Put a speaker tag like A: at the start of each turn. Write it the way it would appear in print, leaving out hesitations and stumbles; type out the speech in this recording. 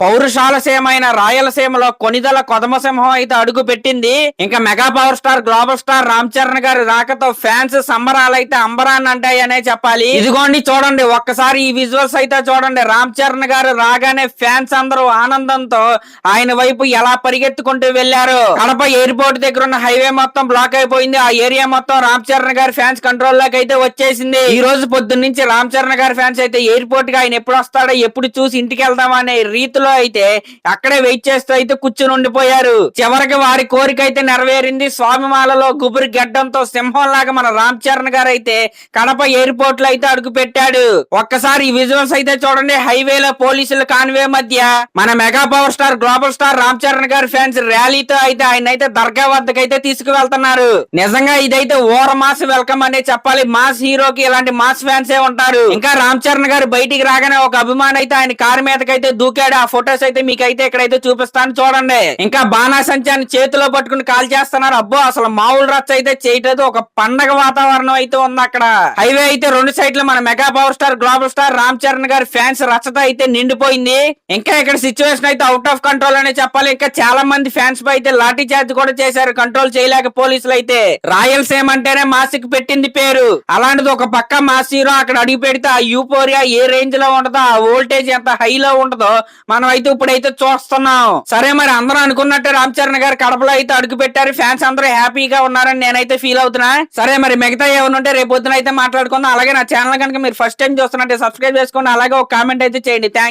A: పౌరుషాలసీమైన రాయలసీమలో కొనిదల కొదమసింహం అయితే అడుగు పెట్టింది. ఇంకా mega power star global star Ram Charan గారి రాకతో ఫ్యాన్స్ సంబరాలు అయితే అంబరాన్ని అంటాయనే చెప్పాలి. ఇదిగోండి చూడండి, ఒక్కసారి ఈ విజువల్స్ అయితే చూడండి. రామ్ చరణ్ గారు రాగానే ఫ్యాన్స్ అందరూ ఆనందంతో ఆయన వైపు ఎలా పరిగెత్తుకుంటూ వెళ్లారు. కడప ఎయిర్పోర్ట్ దగ్గర ఉన్న హైవే మొత్తం బ్లాక్ అయిపోయింది. ఆ ఏరియా మొత్తం రామ్ చరణ్ గారి ఫ్యాన్స్ కంట్రోల్ లోకి అయితే వచ్చేసింది. ఈ రోజు పొద్దున్న నుంచి రామ్ చరణ్ గారి ఫ్యాన్స్ అయితే ఎయిర్పోర్ట్ గా ఆయన ఎప్పుడు వస్తాడో, ఎప్పుడు చూసి ఇంటికి వెళ్దామా అనే రీతిలో అయితే అక్కడే వెయిట్ చేస్తూ అయితే కూర్చుని ఉండిపోయారు. చివరికి వారి కోరిక అయితే నెరవేరింది. స్వామిమాలలో గుబురు గడ్డంతో సింహం లాగా మన రామ్ చరణ్ గారు అయితే కడప ఎయిర్పోర్ట్ లో అయితే అడుగు పెట్టాడు. ఒక్కసారి ఈ విజువల్స్ అయితే చూడండి. హైవేలో పోలీసుల కాన్వే మధ్య మన mega power star global star Ram Charan గారి ఫ్యాన్స్ ర్యాలీతో అయితే ఆయన అయితే దర్గా వద్దకు అయితే తీసుకువెళ్తున్నారు. నిజంగా ఇదైతే ఓర మాస్ వెల్కమ్ అనే చెప్పాలి. మాస్ హీరోకి ఇలాంటి మాస్ ఫ్యాన్స్ ఏ ఉంటారు. ఇంకా రామ్ చరణ్ గారు బయటికి రాగానే ఒక అభిమాని అయితే ఆయన కారు మీదకైతే దూకాడు. ఆ ఫొటోస్ అయితే మీకైతే ఇక్కడైతే చూపిస్తాను చూడండి. ఇంకా బాణాసంచాన్ని చేతిలో పట్టుకుని కాల్ చేస్తున్నారు. అబ్బో, అసలు మామూలు రచ్చ అయితే చేయట్లేదు. ఒక పండగ వాతావరణం అయితే ఉంది అక్కడ. హైవే అయితే రెండు సైడ్లు మన mega power star global star Ram Charan గారి ఫ్యాన్స్ రచ్చతో అయితే నిండిపోయింది. ఇంకా ఇక్కడ సిచ్యువేషన్ అయితే అవుట్ ఆఫ్ కంట్రోల్ అనే చెప్పాలి. ఇంకా చాలా మంది ఫ్యాన్స్ పై అయితే లాఠీ చార్జ్ కూడా చేశారు. కంట్రోల్ చేయలేక పోలీసులు అయితే. రాయలసీమ అంటేనే మాసిక్ పెట్టింది పేరు. అలాంటిది ఒక పక్క మాస్ హీరో అక్కడ అడిగి పెడితే ఆ యూపోరియా ఏ రేంజ్ లో ఉంటుందో, ఆ వోల్టేజ్ ఎంత హైలో ఉంటుందో మనం అయితే ఇప్పుడైతే చూస్తున్నాం. సరే, మరి అందరూ అనుకున్నట్టు రామ్ చరణ్ గారు కడపలో అయితే అడుగు పెట్టారు. ఫ్యాన్స్ అందరూ హ్యాపీగా ఉన్నారని నేనైతే ఫీల్ అవుతున్నా. సరే, మరి మిగతా ఏమైనా ఉంటే రేపు పొద్దున అయితే మాట్లాడుకుందాం. అలాగే నా ఛానల్ కనుక మీరు ఫస్ట్ టైం చూస్తున్నట్టే సబ్స్క్రైబ్ చేసుకోండి. అలాగే ఒక కామెంట్ అయితే చేయండి. థ్యాంక్